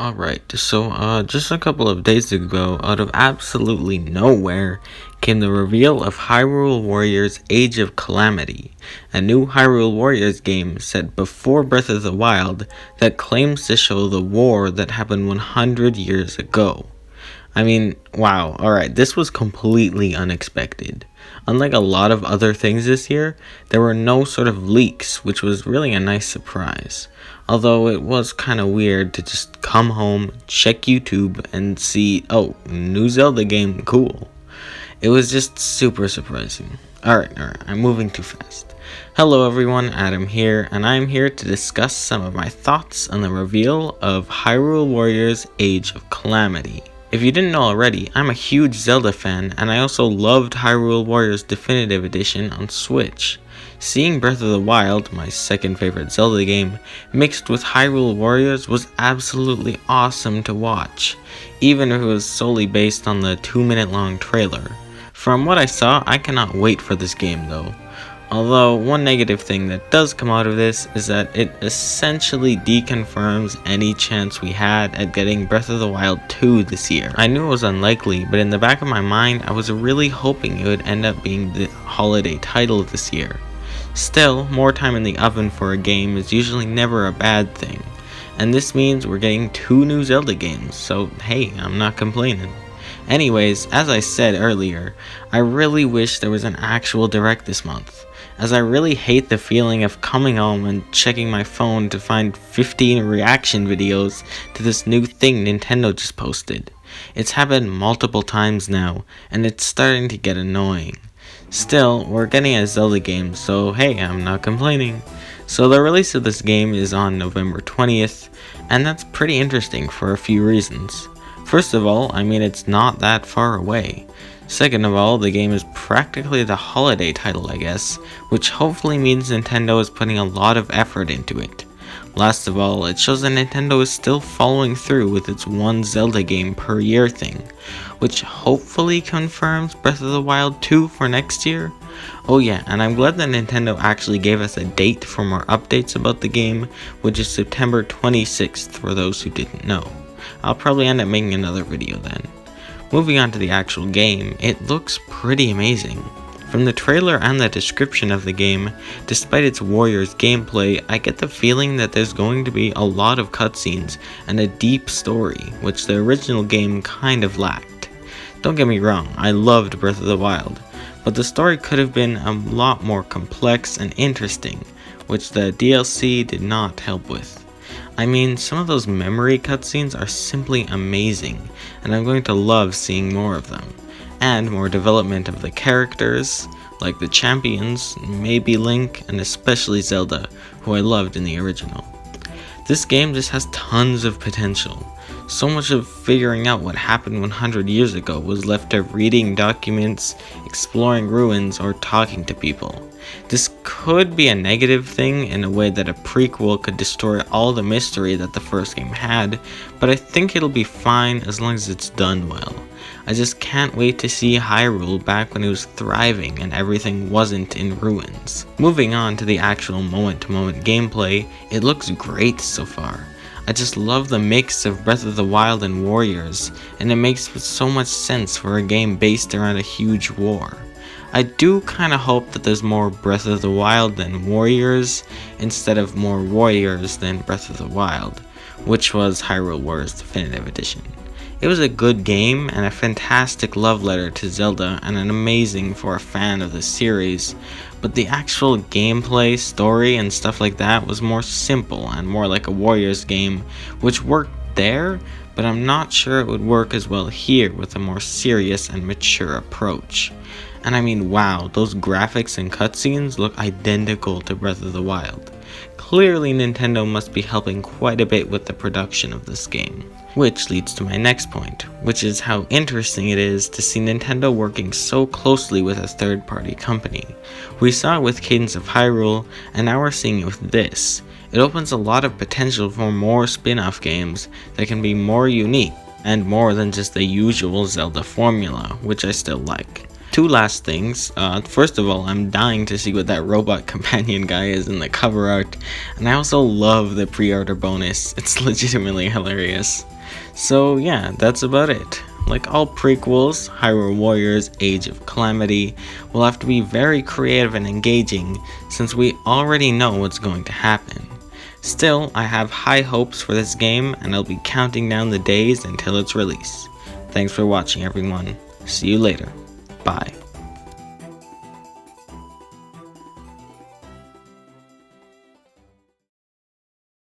Alright, so just a couple of days ago, out of absolutely nowhere, came the reveal of Hyrule Warriors Age of Calamity, a new Hyrule Warriors game set before Breath of the Wild that claims to show the war that happened 100 years ago. I mean, wow, alright, this was completely unexpected. Unlike a lot of other things this year, there were no sort of leaks, which was really a nice surprise. Although it was kinda weird to just come home, check YouTube, and see, oh, new Zelda game, cool. It was just super surprising. Alright, I'm moving too fast. Hello everyone, Adam here, and I'm here to discuss some of my thoughts on the reveal of Hyrule Warriors Age of Calamity. If you didn't know already, I'm a huge Zelda fan, and I also loved Hyrule Warriors Definitive Edition on Switch. Seeing Breath of the Wild, my second favorite Zelda game, mixed with Hyrule Warriors was absolutely awesome to watch, even if it was solely based on the 2-minute long trailer. From what I saw, I cannot wait for this game though. Although, one negative thing that does come out of this is that it essentially deconfirms any chance we had at getting Breath of the Wild 2 this year. I knew it was unlikely, but in the back of my mind, I was really hoping it would end up being the holiday title this year. Still, more time in the oven for a game is usually never a bad thing, and this means we're getting 2 new Zelda games, so hey, I'm not complaining. Anyways, as I said earlier, I really wish there was an actual direct this month, as I really hate the feeling of coming home and checking my phone to find 15 reaction videos to this new thing Nintendo just posted. It's happened multiple times now, and it's starting to get annoying. Still, we're getting a Zelda game, so hey, I'm not complaining. So the release of this game is on November 20th, and that's pretty interesting for a few reasons. First of all, I mean it's not that far away. Second of all, the game is practically the holiday title, I guess, which hopefully means Nintendo is putting a lot of effort into it. Last of all, it shows that Nintendo is still following through with its one Zelda game per year thing, which hopefully confirms Breath of the Wild 2 for next year. Oh yeah, and I'm glad that Nintendo actually gave us a date for more updates about the game, which is September 26th for those who didn't know. I'll probably end up making another video then. Moving on to the actual game, it looks pretty amazing. From the trailer and the description of the game, despite its Warriors gameplay, I get the feeling that there's going to be a lot of cutscenes and a deep story, which the original game kind of lacked. Don't get me wrong, I loved Breath of the Wild, but the story could have been a lot more complex and interesting, which the DLC did not help with. I mean, some of those memory cutscenes are simply amazing, and I'm going to love seeing more of them. And more development of the characters, like the champions, maybe Link, and especially Zelda, who I loved in the original. This game just has tons of potential. So much of figuring out what happened 100 years ago was left to reading documents, exploring ruins, or talking to people. This could be a negative thing in a way that a prequel could destroy all the mystery that the first game had, but I think it'll be fine as long as it's done well. I just can't wait to see Hyrule back when it was thriving and everything wasn't in ruins. Moving on to the actual moment-to-moment gameplay, it looks great so far. I just love the mix of Breath of the Wild and Warriors, and it makes so much sense for a game based around a huge war. I do kinda hope that there's more Breath of the Wild than Warriors, instead of more Warriors than Breath of the Wild, which was Hyrule Warriors Definitive Edition. It was a good game and a fantastic love letter to Zelda and an amazing for a fan of the series, but the actual gameplay, story, and stuff like that was more simple and more like a Warriors game, which worked there, but I'm not sure it would work as well here with a more serious and mature approach. And I mean, wow, those graphics and cutscenes look identical to Breath of the Wild. Clearly Nintendo must be helping quite a bit with the production of this game. Which leads to my next point, which is how interesting it is to see Nintendo working so closely with a third-party company. We saw it with Cadence of Hyrule, and now we're seeing it with this. It opens a lot of potential for more spin-off games that can be more unique, and more than just the usual Zelda formula, which I still like. two last things. First of all, I'm dying to see what that robot companion guy is in the cover art, and I also love the pre-order bonus. It's legitimately hilarious. So yeah, that's about it. Like all prequels, Hyrule Warriors Age of Calamity will have to be very creative and engaging since we already know what's going to happen. Still, I have high hopes for this game and I'll be counting down the days until its release. Thanks for watching everyone. See you later. Bye.